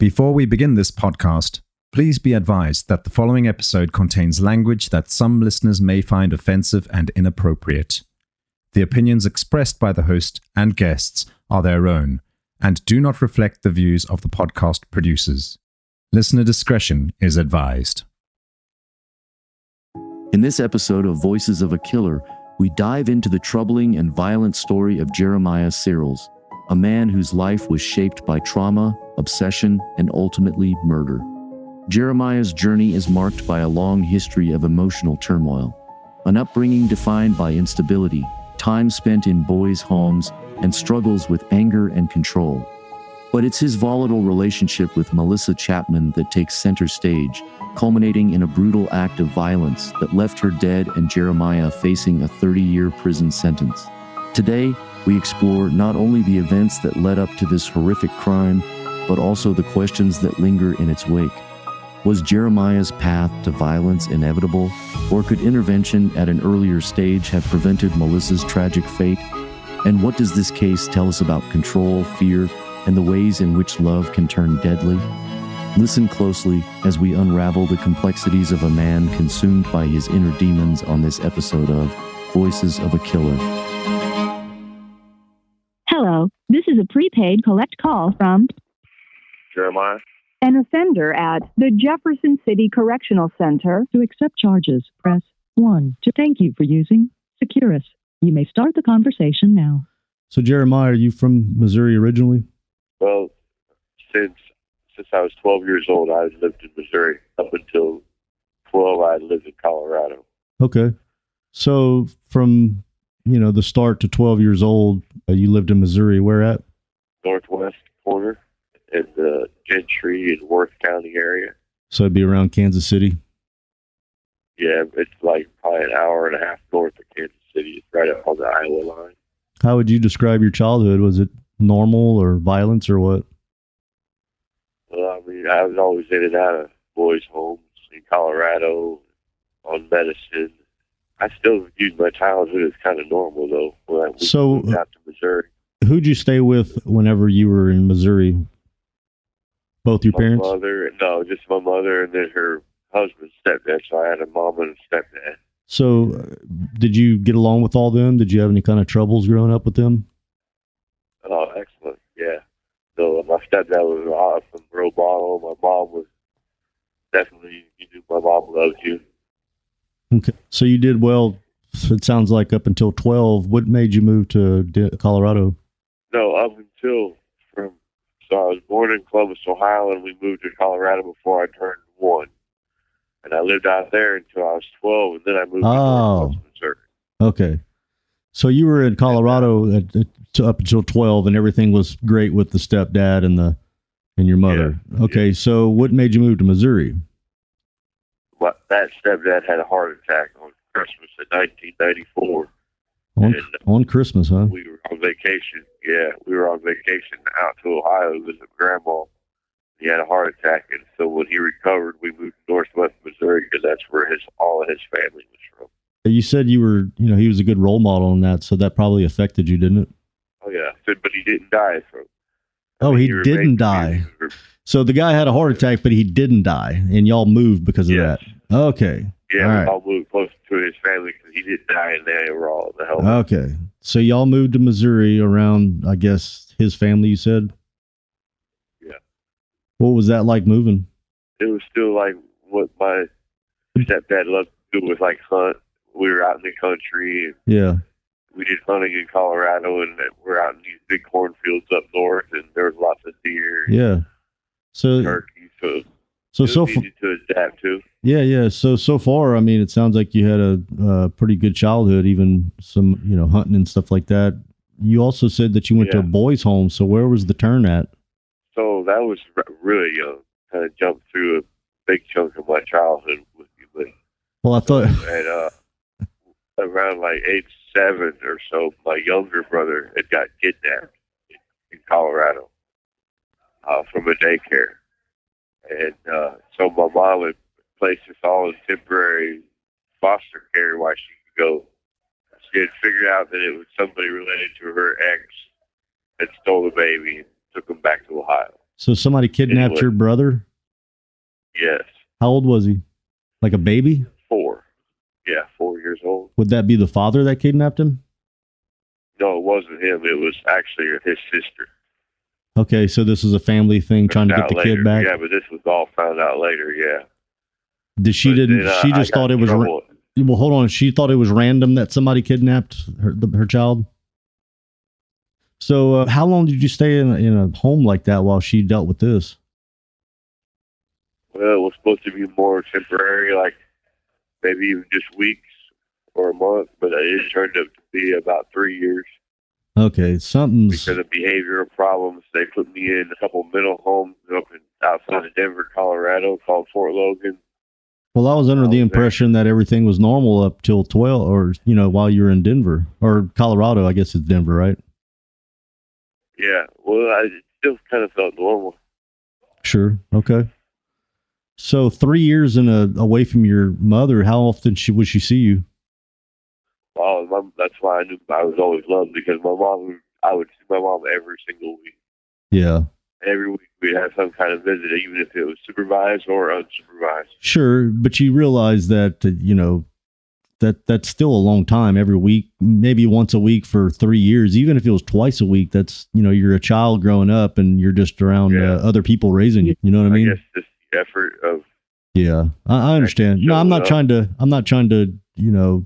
Before we begin this podcast, please be advised that the following episode contains language that some listeners may find offensive and inappropriate. The opinions expressed by the host and guests are their own and do not reflect the views of the podcast producers. Listener discretion is advised. In this episode of Voices of a Killer, we dive into the troubling and violent story of Jeremiah Searles, a man whose life was shaped by trauma, obsession, and ultimately murder. Jeremiah's journey is marked by a long history of emotional turmoil, an upbringing defined by instability, time spent in boys' homes, and struggles with anger and control. But it's his volatile relationship with Melissa Chapman that takes center stage, culminating in a brutal act of violence that left her dead and Jeremiah facing a 30-year prison sentence. Today, we explore not only the events that led up to this horrific crime, but also the questions that linger in its wake. Was Jeremiah's path to violence inevitable, or could intervention at an earlier stage have prevented Melissa's tragic fate? And what does this case tell us about control, fear, and the ways in which love can turn deadly? Listen closely as we unravel the complexities of a man consumed by his inner demons on this episode of Voices of a Killer. Hello, this is a prepaid collect call from Jeremiah. an offender at the Jefferson City Correctional Center. To accept charges, press 1. To thank you for using Securus. You may start the conversation now. So, Jeremiah, are you from Missouri originally? Well, since I was 12 years old, I lived in Missouri. Up until 12, I lived in Colorado. Okay. So, from, the start to 12 years old, you lived in Missouri. Where at? Northwest corner in the Gentry and Worth County area. So, it'd be around Kansas City? Yeah, it's like probably an hour and a half north of Kansas City. It's right up on the Iowa line. How would you describe your childhood? Was it normal or violence or what? Well, I was always in and out of boys' homes in Colorado on medicine. I still viewed my childhood as kind of normal, though, when I moved out to Missouri. Who'd you stay with whenever you were in Missouri? Both your parents? Just my mother and then her husband's stepdad. So I had a mom and a stepdad. So did you get along with all them? Did you have any kind of troubles growing up with them? Oh, excellent. Yeah. So my stepdad was awesome, real bottle. My mom was definitely, my mom loved you. Okay. So you did well, it sounds like, up until 12. What made you move to Colorado? No, up until so I was born in Columbus, Ohio, and we moved to Colorado before I turned 1. And I lived out there until I was 12, and then I moved to Northwest Missouri. Okay. So you were in Colorado up until 12, and everything was great with the stepdad and your mother. Yeah, okay. Yeah. So what made you move to Missouri? Well, that stepdad had a heart attack on Christmas in 1994. On Christmas, huh? We were on vacation. Yeah, we were on vacation out to Ohio to visit Grandma. He had a heart attack, and so when he recovered, we moved to Northwest Missouri because that's where all of his family was from. You said you were, he was a good role model in that, so that probably affected you, didn't it? Oh, yeah. But he didn't die. He didn't die. So the guy had a heart attack, but he didn't die, and y'all moved because of that. Okay. Yeah, we all moved close to his family because he didn't die, and they were all in the hell. Okay. So y'all moved to Missouri around, I guess, his family, you said? Yeah. What was that like moving? It was still like what my stepdad loved to do was like hunt. We were out in the country. And yeah. We did hunting in Colorado, and we're out in these big cornfields up north, and there was lots of deer. Yeah. So turkey. So easy to adapt to. Yeah. So far, it sounds like you had a pretty good childhood, even some, hunting and stuff like that. You also said that you went to a boys' home. So where was the turn at? So that was really young. Kind of jumped through a big chunk of my childhood with you. But well, I thought at around like age 7 or so, my younger brother had got kidnapped in Colorado from a daycare. And so my mom would place us all in temporary foster care while she could go. She had figured out that it was somebody related to her ex that stole the baby and took him back to Ohio. So somebody kidnapped Anyway. your brother? Yes, How old was he? Like a baby? 4. Yeah, 4 years old. Would that be the father that kidnapped him? No, it wasn't him. It was actually his sister. Okay, so this is a family thing trying to get Found the out kid later. back. Yeah, but this was all found out later. Yeah. She But didn't. then, She I just got thought it in was. trouble. Well, hold on. She thought it was random that somebody kidnapped her child. So, how long did you stay in a home like that while she dealt with this? Well, it was supposed to be more temporary, like maybe even just weeks or a month, but it turned out to be about 3 years Okay, something's. because of behavioral problems. They put me in a couple mental homes up outside of Denver, Colorado, called Fort Logan. Well, I was under I the was there. impression that everything was normal up till 12, or while you were in Denver or Colorado. I guess it's Denver, right? Yeah, well, I still kind of felt normal. Sure. Okay. So 3 years away from your mother. How often would she see you? That's why I knew I was always loved, because I would see my mom every single week. Yeah. Every week we'd have some kind of visit, even if it was supervised or unsupervised. Sure, but you realize that that's still a long time. Every week, maybe once a week for 3 years. Even if it was twice a week, that's you're a child growing up and you're just around other people raising you. You know what I mean? I guess just the effort of. Yeah, I understand. No, I'm not trying to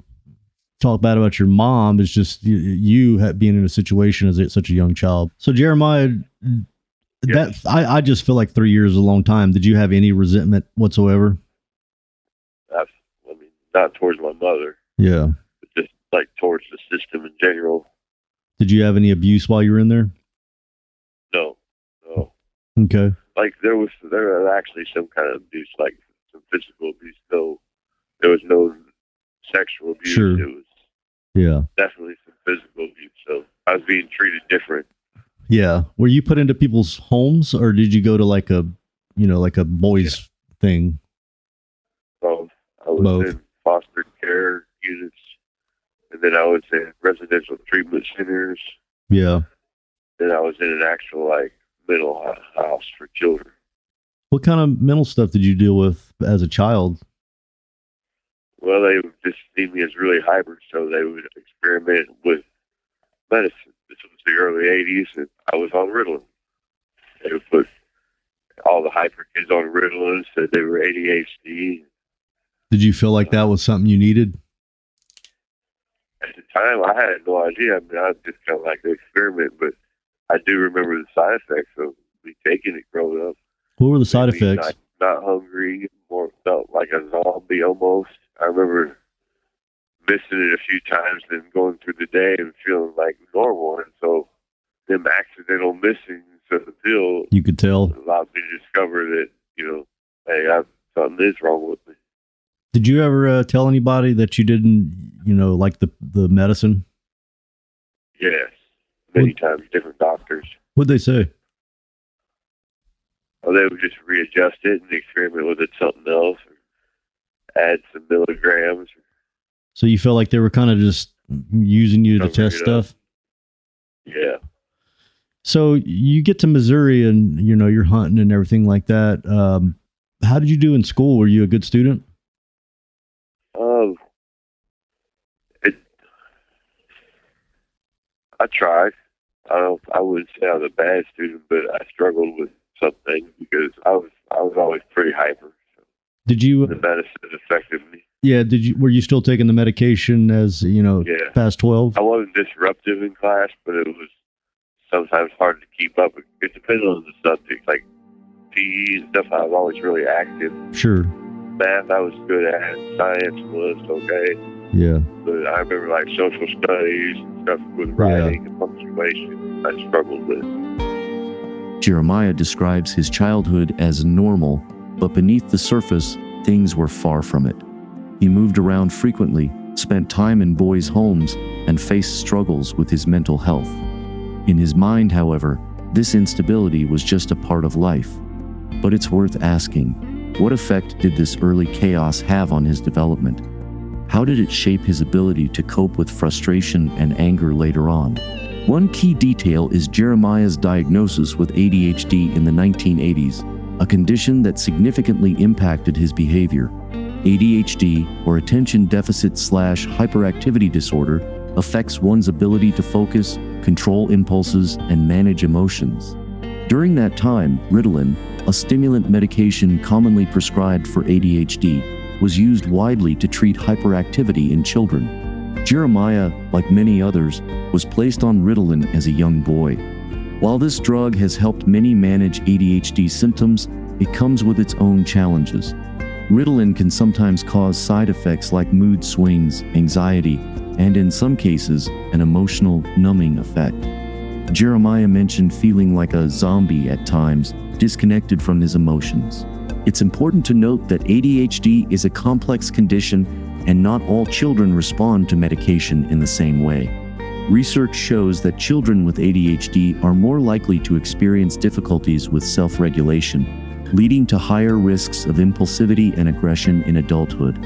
talk bad about your mom. It's just you being in a situation as such a young child. So Jeremiah, I just feel like 3 years is a long time. Did you have any resentment whatsoever? Not towards my mother. Yeah. But just like towards the system in general. Did you have any abuse while you were in there? No. Okay. Like there was actually some kind of abuse, like some physical abuse. No, there was no sexual abuse. Sure. It was definitely some physical abuse. So I was being treated different. Yeah. Were you put into people's homes, or did you go to like a boys thing? I was Both. in foster care units, and then I was in residential treatment centers. Yeah. Then I was in an actual mental house for children. What kind of mental stuff did you deal with as a child? Well, they would just see me as really hyper, so they would experiment with medicine. This was the early 80s, and I was on Ritalin. They would put all the hyper kids on Ritalin, said they were ADHD. Did you feel like that was something you needed? At the time, I had no idea. I mean, I was just kind of like the experiment, but I do remember the side effects of me taking it growing up. What were the side Made me effects? Not hungry, more felt like a zombie almost. I remember missing it a few times, then going through the day and feeling like normal. And so, them accidental missings of the pill, You could tell. allowed me to discover that hey, something is wrong with me. Did you ever tell anybody that you didn't, like the medicine? Yes, many times, different doctors. What'd they say? Well, they would just readjust it and experiment with it something else, or add some milligrams. So you felt like they were kind of just using you to Covering test it up. stuff? Yeah. So you get to Missouri and, you're hunting and everything like that. How did you do in school? Were you a good student? I tried. I wouldn't say I was a bad student, but I struggled with some things because I was always pretty hyper. So Did you? the medicine affected me. Yeah. Were you still taking the medication as Yeah. past 12? I wasn't disruptive in class, but it was sometimes hard to keep up. It depended on the subject, like PE and stuff. I was always really active. Sure. Math, I was good at. Science was okay. Yeah. But I remember like social studies and stuff with writing and punctuation, I struggled with. Jeremiah describes his childhood as normal, but beneath the surface, things were far from it. He moved around frequently, spent time in boys' homes, and faced struggles with his mental health. In his mind, however, this instability was just a part of life. But it's worth asking, what effect did this early chaos have on his development? How did it shape his ability to cope with frustration and anger later on? One key detail is Jeremiah's diagnosis with ADHD in the 1980s, a condition that significantly impacted his behavior. ADHD, or attention deficit/hyperactivity disorder, affects one's ability to focus, control impulses, and manage emotions. During that time, Ritalin, a stimulant medication commonly prescribed for ADHD, was used widely to treat hyperactivity in children. Jeremiah, like many others, was placed on Ritalin as a young boy. While this drug has helped many manage ADHD symptoms, it comes with its own challenges. Ritalin can sometimes cause side effects like mood swings, anxiety, and in some cases, an emotional numbing effect. Jeremiah mentioned feeling like a zombie at times, disconnected from his emotions. It's important to note that ADHD is a complex condition and not all children respond to medication in the same way. Research shows that children with ADHD are more likely to experience difficulties with self-regulation, leading to higher risks of impulsivity and aggression in adulthood.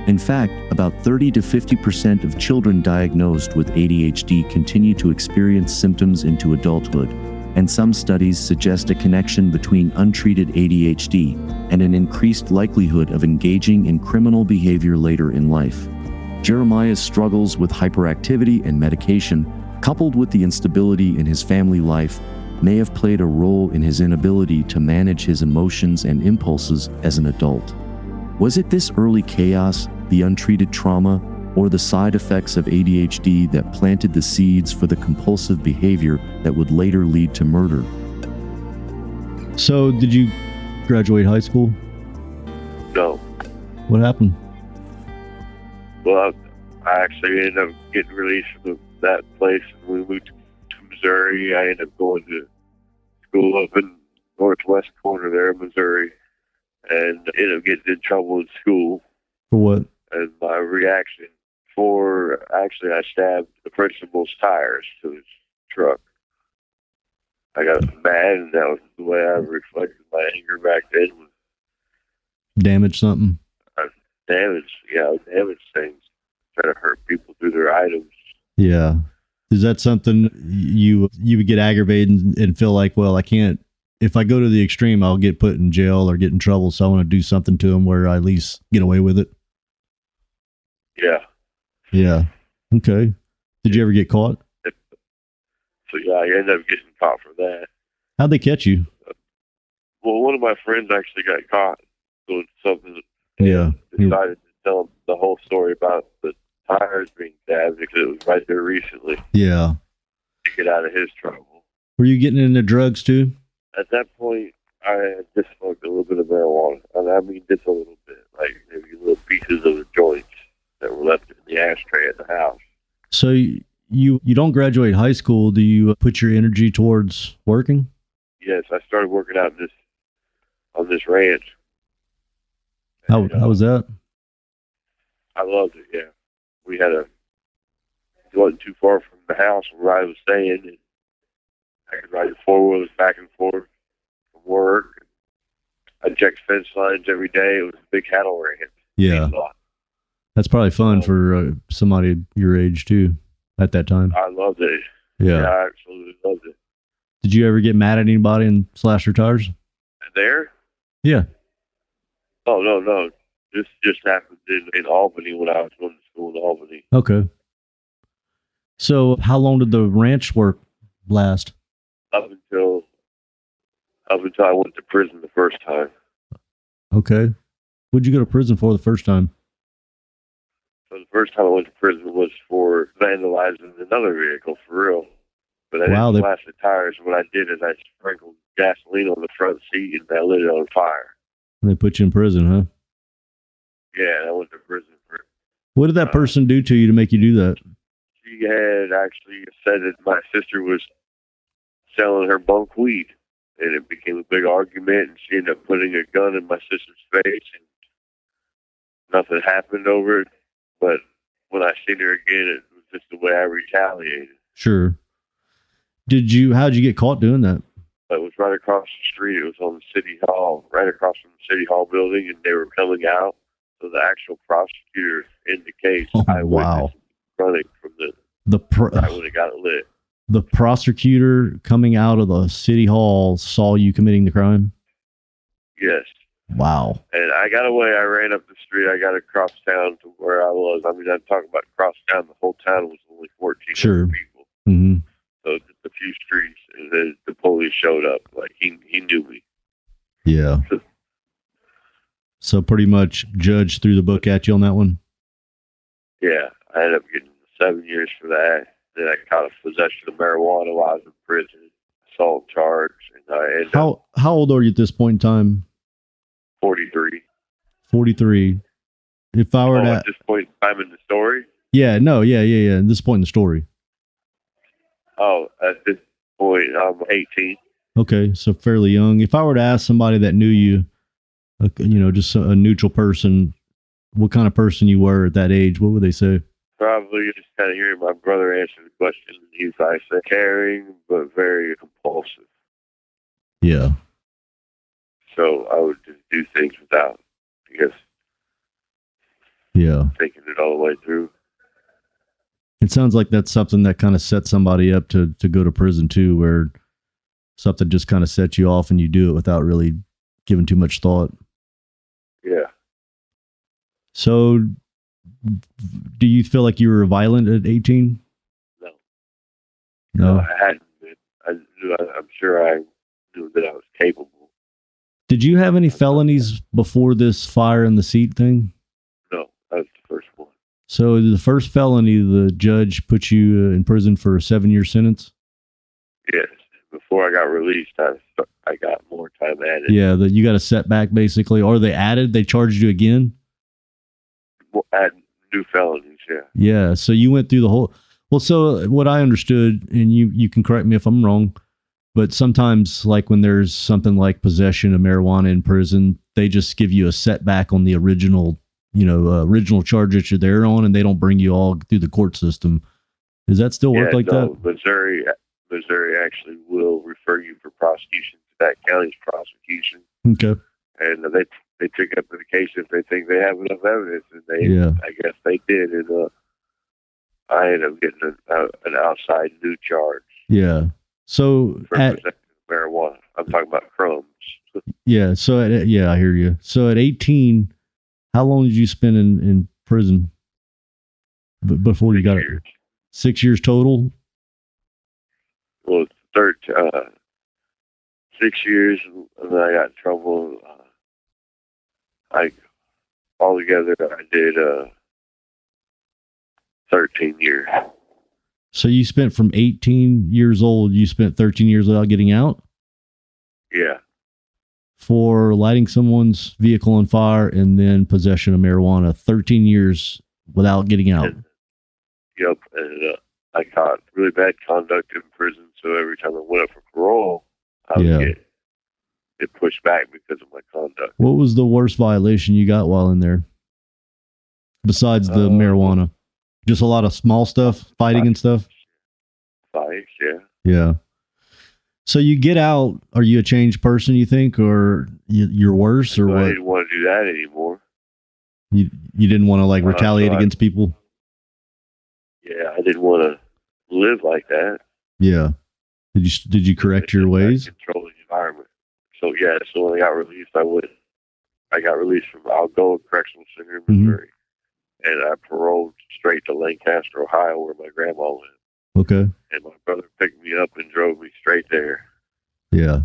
In fact, about 30 to 50% of children diagnosed with ADHD continue to experience symptoms into adulthood, and some studies suggest a connection between untreated ADHD and an increased likelihood of engaging in criminal behavior later in life. Jeremiah's struggles with hyperactivity and medication, coupled with the instability in his family life, may have played a role in his inability to manage his emotions and impulses as an adult. Was it this early chaos, the untreated trauma, or the side effects of ADHD that planted the seeds for the compulsive behavior that would later lead to murder? So, did you graduate high school? No. What happened? Well, I actually ended up getting released from that place, and we moved to Missouri. I ended up going to school up in northwest corner there in Missouri, and ended up getting in trouble in school. For what? And my reaction I stabbed the principal's tires to his truck. I got mad, and that was the way I reflected my anger back then. Was damage something? Damage things. Try to hurt people through their items. Yeah. Is that something you would get aggravated and feel like, well, I can't, if I go to the extreme, I'll get put in jail or get in trouble, so I want to do something to them where I at least get away with it? Yeah. Yeah. Okay. Did you ever get caught? So yeah, I ended up getting caught for that. How'd they catch you? Well, one of my friends actually got caught doing something. Yeah. Decided to tell him the whole story about the tires being stabbed because it was right there recently. Yeah. To get out of his trouble. Were you getting into drugs too? At that point, I had just smoked a little bit of marijuana. And I mean, just a little bit, like maybe little pieces of the joints that were left in the ashtray at the house. So you don't graduate high school. Do you put your energy towards working? Yes, I started working out on this ranch. How was that? I loved it. Yeah, it wasn't too far from the house where I was staying, and I could ride the 4-wheelers back and forth from work. I checked fence lines every day. It was a big cattle ranch. Yeah, that's probably fun for somebody your age too. At that time, I loved it. Yeah, I absolutely loved it. Did you ever get mad at anybody and slash their tires? There? Yeah. Oh, no. This just happened in Albany when I was going to school in Albany. Okay. So how long did the ranch work last? Up until I went to prison the first time. Okay. What'd you go to prison for the first time? So the first time I went to prison was for vandalizing another vehicle, for real. But I didn't slash the tires. What I did is I sprinkled gasoline on the front seat and I lit it on fire. And they put you in prison, huh? Yeah, I went to prison for it. What did that person do to you to make you do that? She had actually said that my sister was selling her bunk weed. And it became a big argument, and she ended up putting a gun in my sister's face, and nothing happened over it. But when I seen her again, it was just the way I retaliated. Sure. How'd you get caught doing that? It was right across the street. It was on the city hall, right across from the city hall building, and they were coming out. So the actual prosecutor in the case, I witnessed running from right when it got lit. the prosecutor coming out of the city hall saw you committing the crime? Yes. Wow. And I got away. I ran up the street. I got across town to where I was. I mean, I'm talking about across town. The whole town was only 14 Sure. people. Mm-hmm. So just a few streets, and then the police showed up. Like, he knew me. Yeah. So pretty much judge threw the book at you on that one? Yeah. I ended up getting 7 years for that. Then I caught a possession of marijuana while I was in prison, assault charge, and I ended up How old are you at this point in time? 43. 43. If I were to... At this point in time in the story? Yeah, no, yeah. At this point in the story. Oh, at this point, I'm 18. Okay, so fairly young. If I were to ask somebody that knew you, just a neutral person, what kind of person you were at that age, what would they say? Probably just kind of hearing my brother answer the question. He's like caring, but very compulsive. Yeah. So I would just do things without, I guess, thinking it all the way through. It sounds like that's something that kind of sets somebody up to go to prison too, where something just kind of sets you off and you do it without really giving too much thought. Yeah. So do you feel like you were violent at 18? No. I hadn't been. I'm sure I knew that I was capable. Did you have any felonies before this fire in the seat thing? No, that was the first one. So the first felony, the judge put you in prison for a 7-year sentence? Yes. Before I got released, I got more time added. Yeah, you got a setback basically. Or they charged you again? Add new felonies, yeah. Yeah, so you went through the whole... Well, so what I understood, and you can correct me if I'm wrong, but sometimes like when there's something like possession of marijuana in prison, they just give you a setback on the original charge that you're there on, and they don't bring you all through the court system. Does that still work like that? Missouri actually will refer you for prosecution to that county's prosecution. Okay. And they pick up the case if they think they have enough evidence, and I guess they did, and I ended up getting an outside new charge. Yeah. So for possession of marijuana. I'm talking about crumbs. Yeah. So I hear you. So at 18, how long did you spend in prison before you got it? 6 years total? Well, 6 years, and then I got in trouble. Altogether, I did 13 years. So you spent from 18 years old, you spent 13 years without getting out? Yeah. For lighting someone's vehicle on fire and then possession of marijuana, 13 years without getting out. Yep. And I caught really bad conduct in prison, so every time I went up for parole, I would get pushed back because of my conduct. What was the worst violation you got while in there? Besides the marijuana? Just a lot of small stuff, fighting and stuff? Fights, yeah. Yeah. So you get out, are you a changed person, you think, or you're worse, or what? I didn't want to do that anymore. You didn't want to retaliate against people? Yeah, I didn't want to live like that. Yeah. Did you correct your ways? Control the environment. So yeah, so when I got released, I got released from Algoa Correctional Center in Missouri, and I paroled straight to Lancaster, Ohio, where my grandma lived. Okay. And my brother picked me up and drove me straight there. Yeah.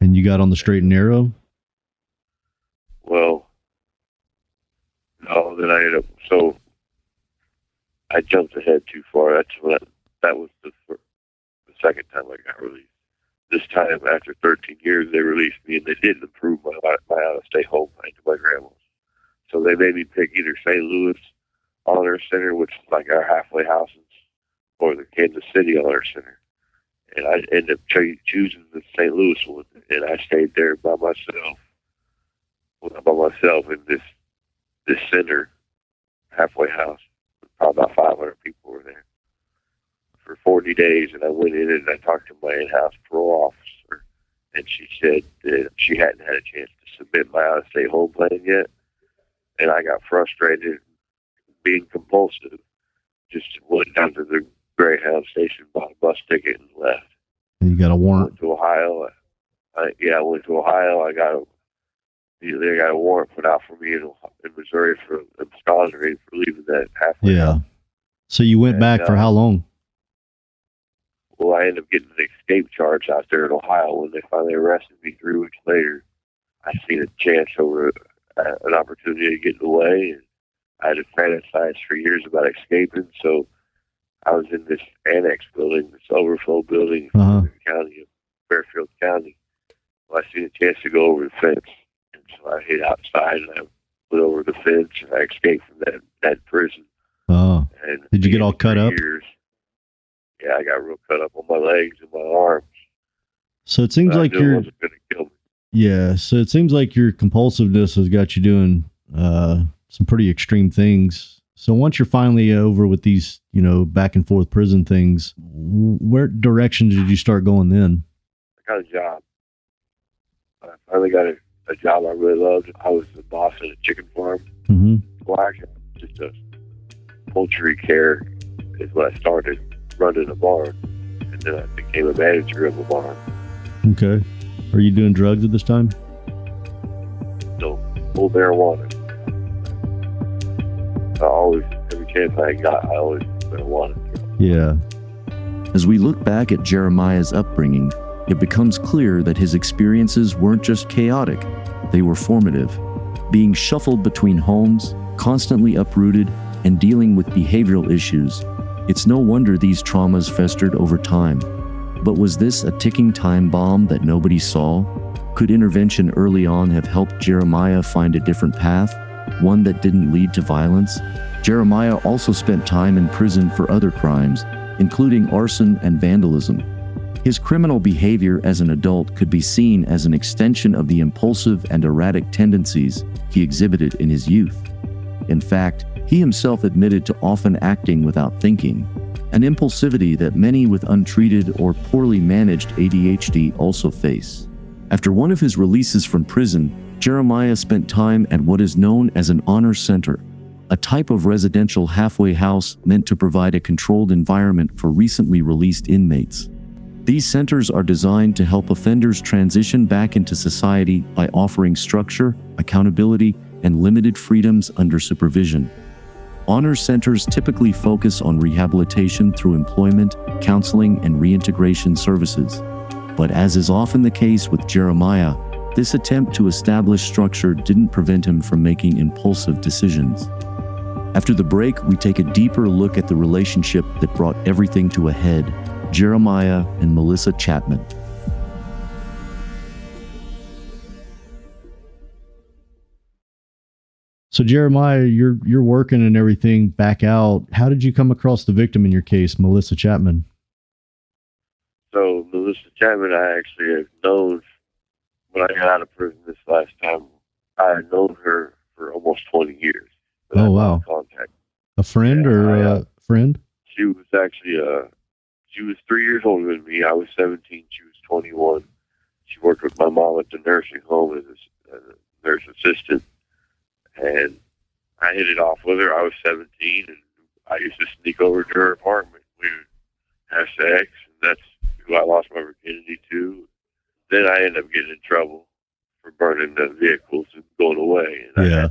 And you got on the straight and narrow? Well, no, then I ended up, so I jumped ahead too far. That was the second time I got released. This time, after 13 years, they released me, and they didn't approve my out-of-state home to my grandma's. So they made me pick either St. Louis Honor Center, which is like our halfway houses, or the Kansas City Honor Center. And I ended up choosing the St. Louis one, and I stayed there by myself in this center, halfway house. Probably about 500 people were there for 40 days, and I went in and I talked to my in-house parole officer, and she said that she hadn't had a chance to submit my out-of-state home plan yet, and I got frustrated, being compulsive, just went down to the Greyhound station, bought a bus ticket, and left. And you got a I warrant. went to Ohio. I went to Ohio. They got a warrant put out for me in Missouri for absconding for leaving that halfway Yeah. house. So you went back for how long? Well, I ended up getting an escape charge out there in Ohio. When they finally arrested me 3 weeks later, I seen a chance over an opportunity to get away, and I had fantasized for years about escaping. So I was in this annex building, this overflow building in the county of Fairfield County. Well, I seen a chance to go over the fence, and so I hid outside and I went over the fence, and I escaped from that prison. Oh, and did you get all cut up? Yeah, I got real cut up on my legs and my arms. So it seems like you're. Wasn't gonna kill me. Yeah, so it seems like your compulsiveness has got you doing some pretty extreme things. So once you're finally over with these, back and forth prison things, where direction did you start going then? I got a job. I finally got a job I really loved. I was the boss at a chicken farm. Mm-hmm. Well, actually, just a poultry care is what I started running a barn, and then I became a manager of a barn. Okay. Are you doing drugs at this time? So, full marijuana. Every chance I got, I always marijuana. Yeah. As we look back at Jeremiah's upbringing, it becomes clear that his experiences weren't just chaotic, they were formative. Being shuffled between homes, constantly uprooted, and dealing with behavioral issues, it's no wonder these traumas festered over time. But was this a ticking time bomb that nobody saw? Could intervention early on have helped Jeremiah find a different path, one that didn't lead to violence? Jeremiah also spent time in prison for other crimes, including arson and vandalism. His criminal behavior as an adult could be seen as an extension of the impulsive and erratic tendencies he exhibited in his youth. In fact, he himself admitted to often acting without thinking, an impulsivity that many with untreated or poorly managed ADHD also face. After one of his releases from prison, Jeremiah spent time at what is known as an honor center, a type of residential halfway house meant to provide a controlled environment for recently released inmates. These centers are designed to help offenders transition back into society by offering structure, accountability, and limited freedoms under supervision. Honor centers typically focus on rehabilitation through employment, counseling, and reintegration services. But as is often the case with Jeremiah, this attempt to establish structure didn't prevent him from making impulsive decisions. After the break, we take a deeper look at the relationship that brought everything to a head: Jeremiah and Melissa Chapman. So Jeremiah, you're working and everything back out. How did you come across the victim in your case, Melissa Chapman? So Melissa Chapman, I actually have known when I got out of prison this last time. I had known her for almost 20 years. Oh, wow. Contact. A friend a friend? She was actually she was 3 years older than me. I was 17. She was 21. She worked with my mom at the nursing home as a nurse assistant. And I hit it off with her. I was 17, and I used to sneak over to her apartment. We would have sex, and that's who I lost my virginity to. Then I ended up getting in trouble for burning the vehicles and going away. And Yeah.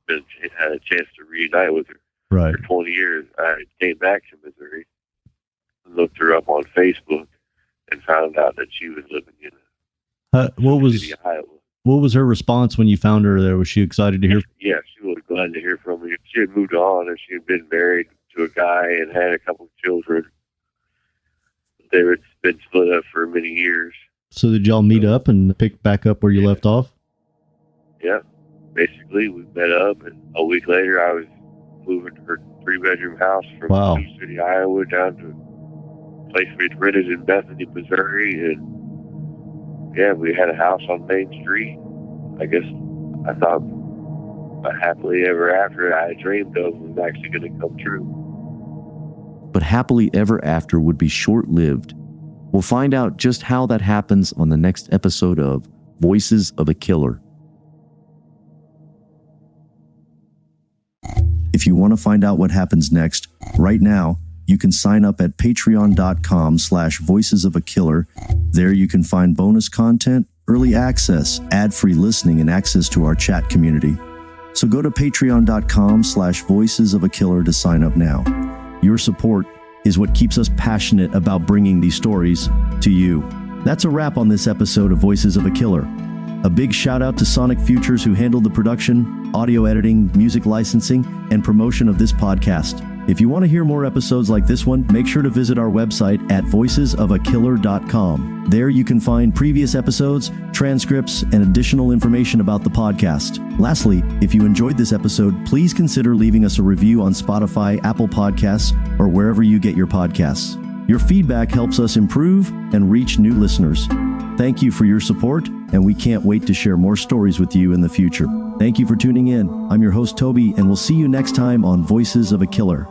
I had a chance to reunite with her. Right. For 20 years. I came back to Missouri, looked her up on Facebook, and found out that she was living in city of Iowa. What was her response when you found her there? Was she excited to hear? Yeah, she was glad to hear from me. She had moved on, and she had been married to a guy and had a couple of children. They had been split up for many years. So did y'all meet up and pick back up where you left off? Yeah, basically we met up, and a week later I was moving to her 3-bedroom house from Sioux City, Iowa, down to a place we had rented in Bethany, Missouri, and yeah, we had a house on Main Street. I guess I thought a happily ever after I had dreamed of was actually going to come true. But happily ever after would be short-lived. We'll find out just how that happens on the next episode of Voices of a Killer. If you want to find out what happens next, right now, you can sign up at patreon.com/voicesofaKiller. There you can find bonus content, early access, ad-free listening, and access to our chat community. So go to patreon.com/voicesofakiller to sign up now. Your support is what keeps us passionate about bringing these stories to you. That's a wrap on this episode of Voices of a Killer. A big shout out to Sonic Futures, who handled the production, audio editing, music licensing, and promotion of this podcast. If you want to hear more episodes like this one, make sure to visit our website at voicesofakiller.com. There you can find previous episodes, transcripts, and additional information about the podcast. Lastly, if you enjoyed this episode, please consider leaving us a review on Spotify, Apple Podcasts, or wherever you get your podcasts. Your feedback helps us improve and reach new listeners. Thank you for your support, and we can't wait to share more stories with you in the future. Thank you for tuning in. I'm your host, Toby, and we'll see you next time on Voices of a Killer.